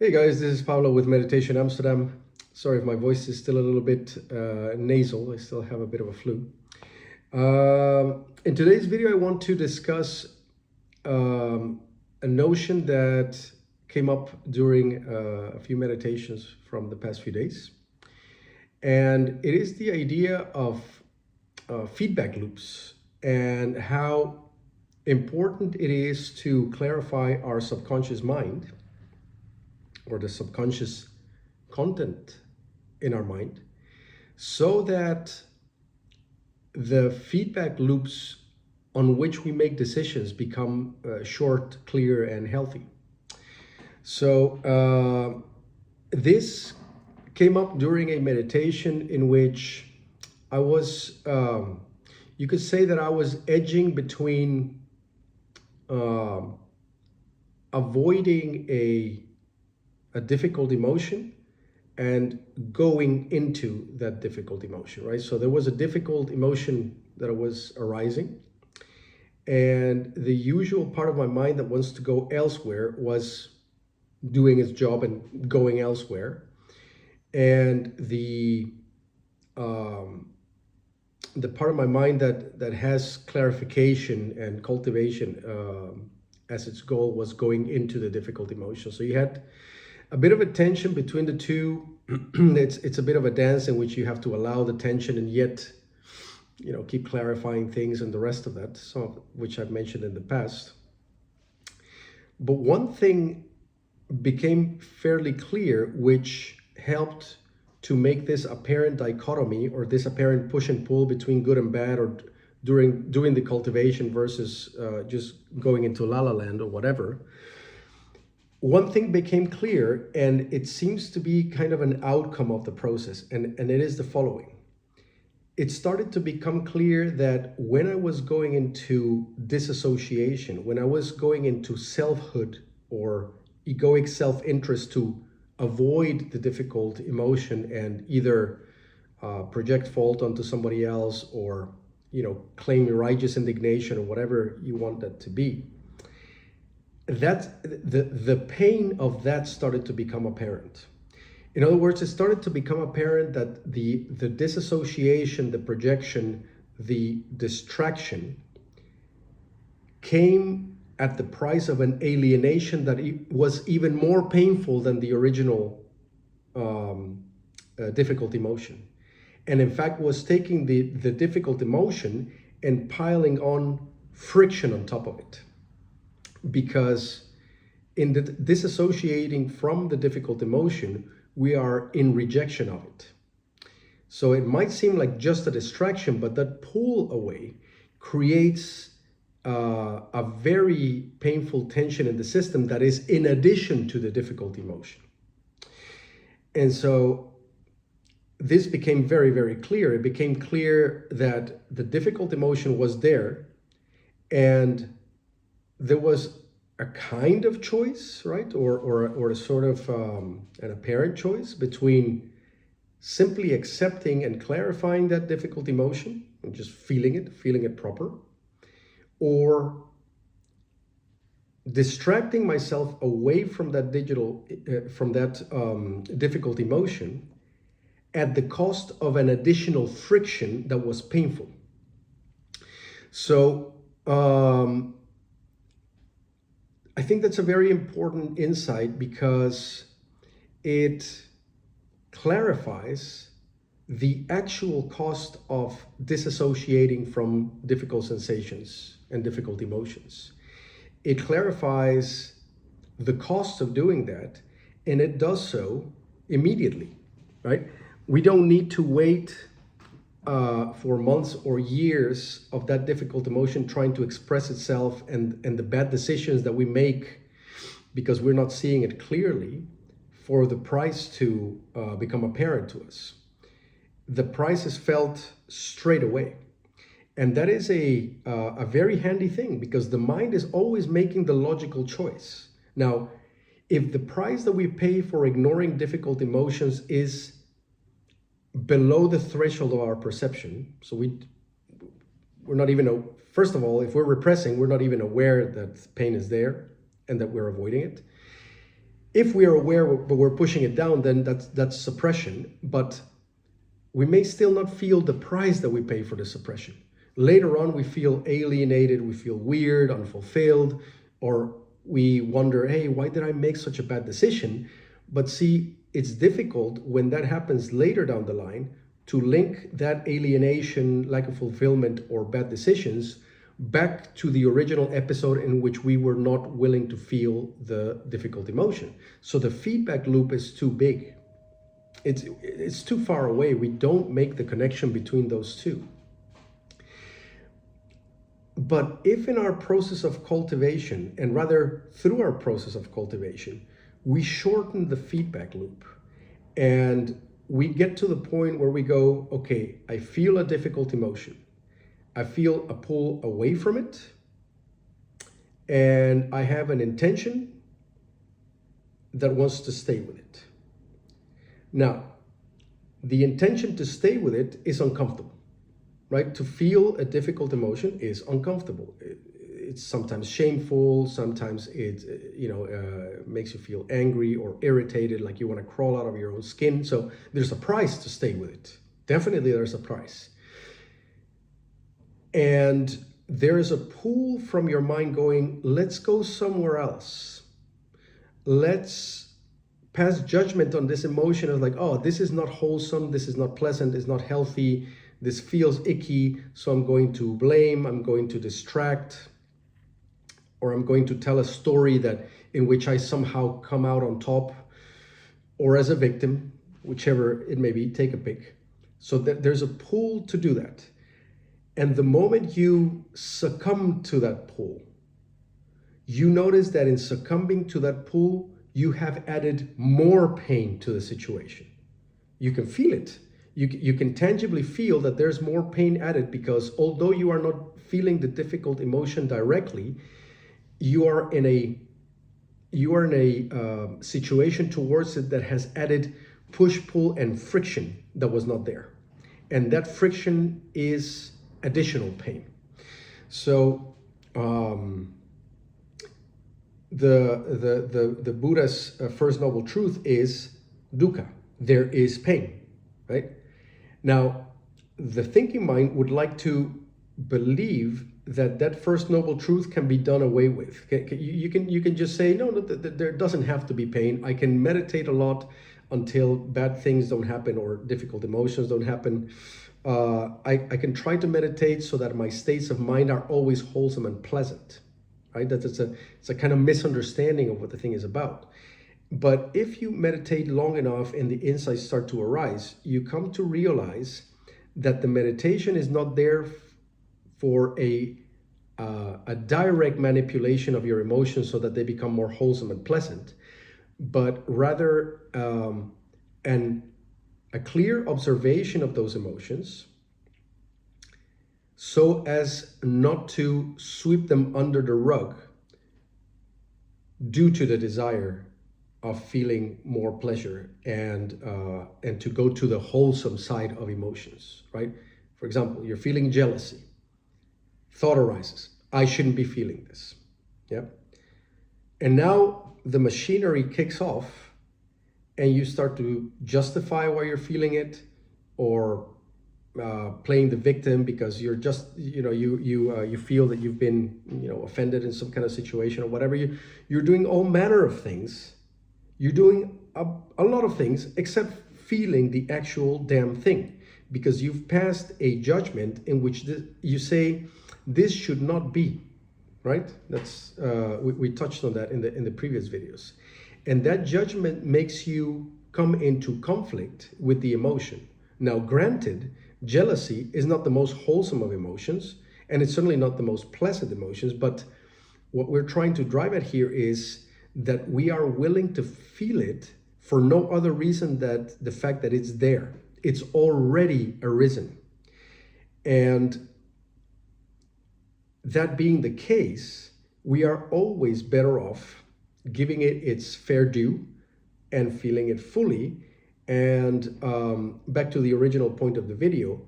Hey guys, this is Pablo with Meditation Amsterdam. Sorry if my voice is still a little bit nasal. I still have a bit of a flu. In today's video, I want to discuss a notion that came up during a few meditations from the past few days. And it is the idea of feedback loops and how important it is to clarify our subconscious mind or the subconscious content in our mind so that the feedback loops on which we make decisions become short, clear, and healthy. So this came up during a meditation in which I was, you could say that I was edging between avoiding a difficult emotion and going into that difficult emotion, right? So there was a difficult emotion that was arising, and the usual part of my mind that wants to go elsewhere was doing its job and going elsewhere. And the part of my mind that has clarification and cultivation as its goal was going into the difficult emotion. So you had a bit of a tension between the two. It's a bit of a dance in which you have to allow the tension and yet, keep clarifying things and the rest of that, some of which I've mentioned in the past. But one thing became fairly clear, which helped to make this apparent dichotomy or this apparent push and pull between good and bad, or doing the cultivation versus just going into la la land or whatever. One thing became clear, and it seems to be kind of an outcome of the process, and it is the following. It started to become clear that when I was going into dissociation, when I was going into selfhood or egoic self-interest to avoid the difficult emotion and either project fault onto somebody else or, claim righteous indignation or whatever you want that to be, that the pain of that started to become apparent. In other words, it started to become apparent that the disassociation, the projection, the distraction came at the price of an alienation that was even more painful than the original difficult emotion. And in fact was taking the difficult emotion and piling on friction on top of it. Because in the disassociating from the difficult emotion, we are in rejection of it. So it might seem like just a distraction, but that pull away creates a very painful tension in the system that is in addition to the difficult emotion. And so this became very, very clear. It became clear that the difficult emotion was there, and there was a kind of choice, right? Or a sort of an apparent choice between simply accepting and clarifying that difficult emotion and just feeling it proper, or distracting myself away from that difficult emotion at the cost of an additional friction that was painful. So I think that's a very important insight because it clarifies the actual cost of disassociating from difficult sensations and difficult emotions. It clarifies the cost of doing that, and it does so immediately, right? We don't need to wait for months or years of that difficult emotion trying to express itself, and the bad decisions that we make because we're not seeing it clearly, for the price to become apparent to us. The price is felt straight away. And that is a very handy thing, because the mind is always making the logical choice. Now, if the price that we pay for ignoring difficult emotions is below the threshold of our perception, so we're not even, first of all, if we're repressing, we're not even aware that pain is there and that we're avoiding it. If we are aware but we're pushing it down, then that's suppression. But we may still not feel the price that we pay for the suppression. Later on, we feel alienated, we feel weird, unfulfilled, or we wonder, hey, why did I make such a bad decision? But see, it's difficult when that happens later down the line to link that alienation, lack of fulfillment, or bad decisions back to the original episode in which we were not willing to feel the difficult emotion. So the feedback loop is too big. It's too far away. We don't make the connection between those two. But if in our process of cultivation, and rather through our process of cultivation, we shorten the feedback loop and we get to the point where we go, okay, I feel a difficult emotion. I feel a pull away from it, and I have an intention that wants to stay with it. Now, the intention to stay with it is uncomfortable, right? To feel a difficult emotion is uncomfortable. It's sometimes shameful, sometimes it makes you feel angry or irritated, like you want to crawl out of your own skin. So there's a price to stay with it. Definitely there's a price. And there is a pull from your mind going, let's go somewhere else. Let's pass judgment on this emotion as like, oh, this is not wholesome, this is not pleasant, it's not healthy, this feels icky, so I'm going to blame, I'm going to distract, or I'm going to tell a story that in which I somehow come out on top, or as a victim, whichever it may be, take a pick. So there's a pull to do that. And the moment you succumb to that pull, you notice that in succumbing to that pull, you have added more pain to the situation. You can feel it. You can tangibly feel that there's more pain added, because although you are not feeling the difficult emotion directly, you are in a situation towards it that has added push, pull, and friction that was not there. And that friction is additional pain. So the Buddha's first noble truth is dukkha. There is pain, right? Now, the thinking mind would like to believe that first noble truth can be done away with. You can just say, no, there doesn't have to be pain. I can meditate a lot until bad things don't happen or difficult emotions don't happen. I can try to meditate so that my states of mind are always wholesome and pleasant, right? It's a kind of misunderstanding of what the thing is about. But if you meditate long enough and the insights start to arise, you come to realize that the meditation is not there for a direct manipulation of your emotions so that they become more wholesome and pleasant, but rather a clear observation of those emotions so as not to sweep them under the rug due to the desire of feeling more pleasure and to go to the wholesome side of emotions, right? For example, you're feeling jealousy. Thought arises, I shouldn't be feeling this. Yep. And now the machinery kicks off and you start to justify why you're feeling it, or playing the victim because you're just, you feel that you've been, offended in some kind of situation or whatever. You're doing all manner of things. You're doing a lot of things except feeling the actual damn thing, because you've passed a judgment in which you say, this should not be, right? That's we touched on that in the previous videos. And that judgment makes you come into conflict with the emotion. Now, granted, jealousy is not the most wholesome of emotions, and it's certainly not the most pleasant emotions, but what we're trying to drive at here is that we are willing to feel it for no other reason than the fact that it's there. It's already arisen. And that being the case, we are always better off giving it its fair due and feeling it fully. And back to the original point of the video,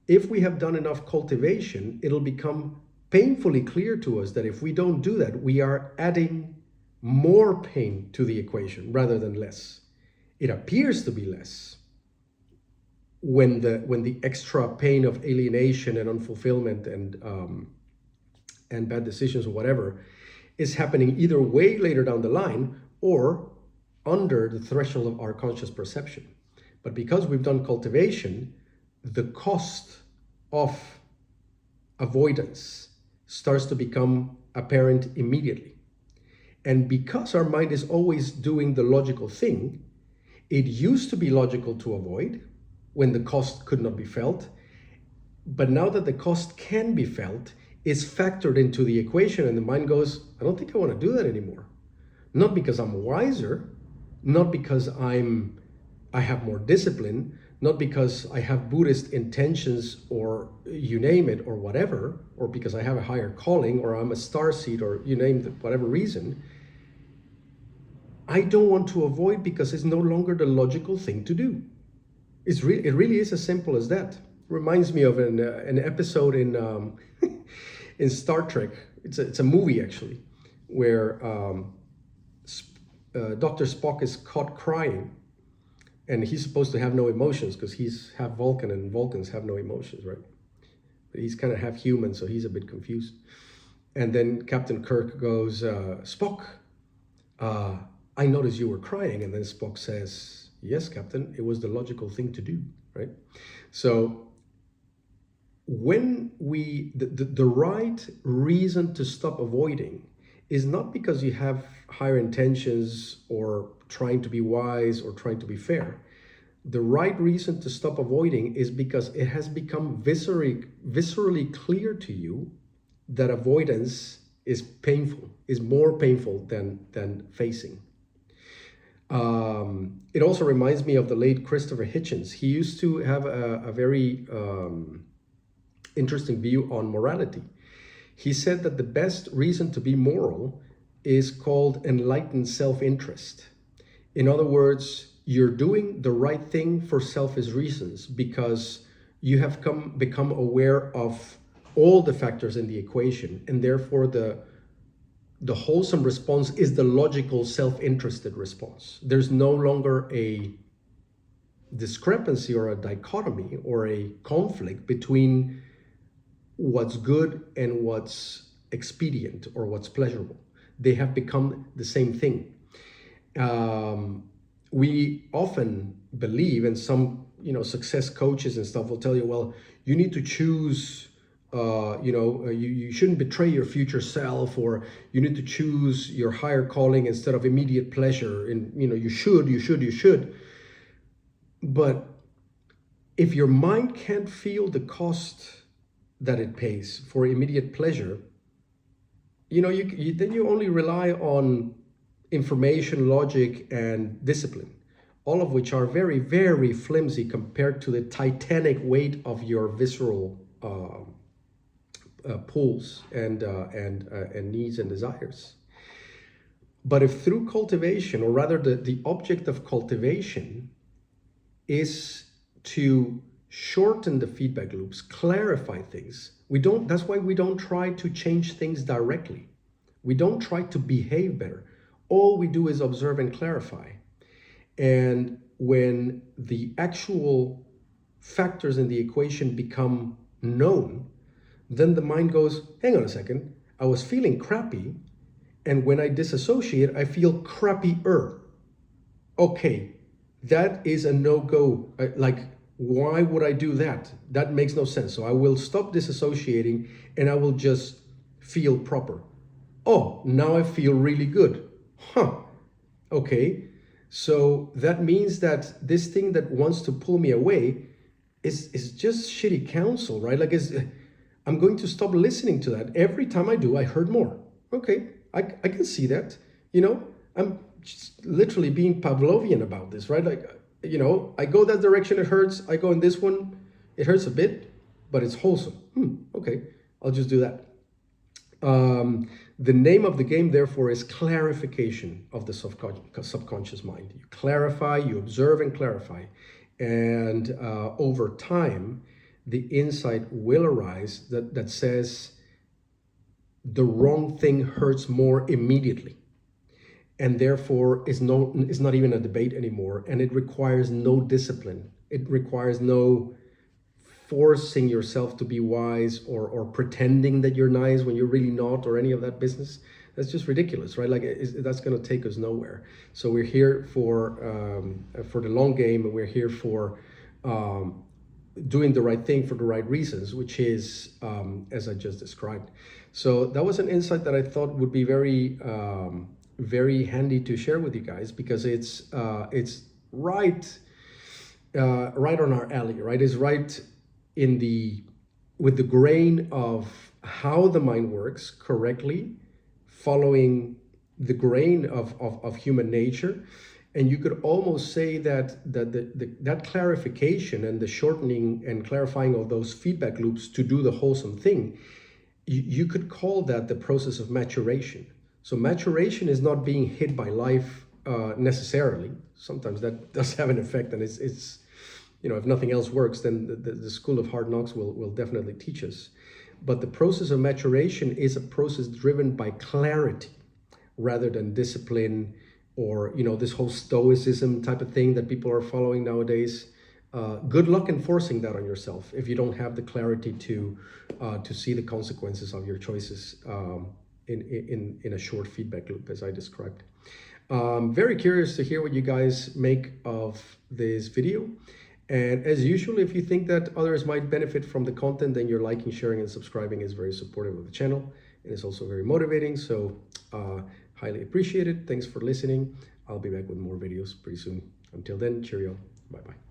if we have done enough cultivation, it'll become painfully clear to us that if we don't do that, we are adding more pain to the equation rather than less. It appears to be less when the extra pain of alienation and unfulfillment and bad decisions or whatever is happening either way later down the line or under the threshold of our conscious perception. But because we've done cultivation, the cost of avoidance starts to become apparent immediately. And because our mind is always doing the logical thing, it used to be logical to avoid when the cost could not be felt. But now that the cost can be felt, it's factored into the equation, and the mind goes, I don't think I want to do that anymore. Not because I'm wiser, not because I have more discipline, not because I have Buddhist intentions or you name it or whatever, or because I have a higher calling or I'm a starseed or you name it, whatever reason. I don't want to avoid because it's no longer the logical thing to do. It really is as simple as that. It reminds me of an episode in in Star Trek. It's a movie actually, where Dr. Spock is caught crying, and he's supposed to have no emotions because he's half Vulcan and Vulcans have no emotions, right? But he's kind of half human, so he's a bit confused. And then Captain Kirk goes, Spock, I noticed you were crying. And then Spock says, yes, Captain, it was the logical thing to do, right? So when the right reason to stop avoiding is not because you have higher intentions or trying to be wise or trying to be fair. The right reason to stop avoiding is because it has become viscerally clear to you that avoidance is painful, is more painful than facing. It also reminds me of the late Christopher Hitchens. He used to have a very interesting view on morality. He said that the best reason to be moral is called enlightened self-interest. In other words, you're doing the right thing for selfish reasons because you have become aware of all the factors in the equation, and therefore the wholesome response is the logical self-interested response. There's no longer a discrepancy or a dichotomy or a conflict between what's good and what's expedient or what's pleasurable. They have become the same thing. We often believe, and some success coaches and stuff will tell you, well, you need to choose, you shouldn't betray your future self, or you need to choose your higher calling instead of immediate pleasure. And you should. But if your mind can't feel the cost that it pays for immediate pleasure, then you only rely on information, logic, and discipline, all of which are very, very flimsy compared to the titanic weight of your visceral pulls and needs and desires. But if through cultivation, or rather the object of cultivation is to shorten the feedback loops, clarify things. That's why we don't try to change things directly. We don't try to behave better. All we do is observe and clarify. And when the actual factors in the equation become known, then the mind goes, hang on a second, I was feeling crappy, and when I disassociate, I feel crappier. Okay, that is a no-go. Why would I do that? That makes no sense. So I will stop disassociating and I will just feel proper. Oh, now I feel really good. Okay. So that means that this thing that wants to pull me away is just shitty counsel, right? I'm going to stop listening to that. Every time I do, I hurt more. Okay, I can see that. I'm just literally being Pavlovian about this, right? I go that direction, it hurts. I go in this one, it hurts a bit, but it's wholesome. Okay, I'll just do that. The name of the game, therefore, is clarification of the subconscious mind. You clarify, you observe and clarify. And over time, the insight will arise that says the wrong thing hurts more immediately. and therefore is not even a debate anymore, and it requires no discipline. It requires no forcing yourself to be wise, or pretending that you're nice when you're really not, or any of that business. That's just ridiculous, right? Like, that's going to take us nowhere. So we're here for the long game, and we're here for doing the right thing for the right reasons, which is as I just described. So that was an insight that I thought would be very handy to share with you guys, because it's right on our alley, right? It's right with the grain of how the mind works correctly, following the grain of human nature. And you could almost say that that clarification and the shortening and clarifying of those feedback loops to do the wholesome thing, you could call that the process of maturation. So maturation is not being hit by life necessarily. Sometimes that does have an effect, and it's if nothing else works, then the school of hard knocks will definitely teach us. But the process of maturation is a process driven by clarity rather than discipline, or this whole stoicism type of thing that people are following nowadays. Good luck enforcing that on yourself if you don't have the clarity to see the consequences of your choices in a short feedback loop, as I described. Very curious to hear what you guys make of this video. And as usual, if you think that others might benefit from the content, then your liking, sharing, and subscribing is very supportive of the channel. And it's also very motivating. So highly appreciated. Thanks for listening. I'll be back with more videos pretty soon. Until then, cheerio. Bye-bye.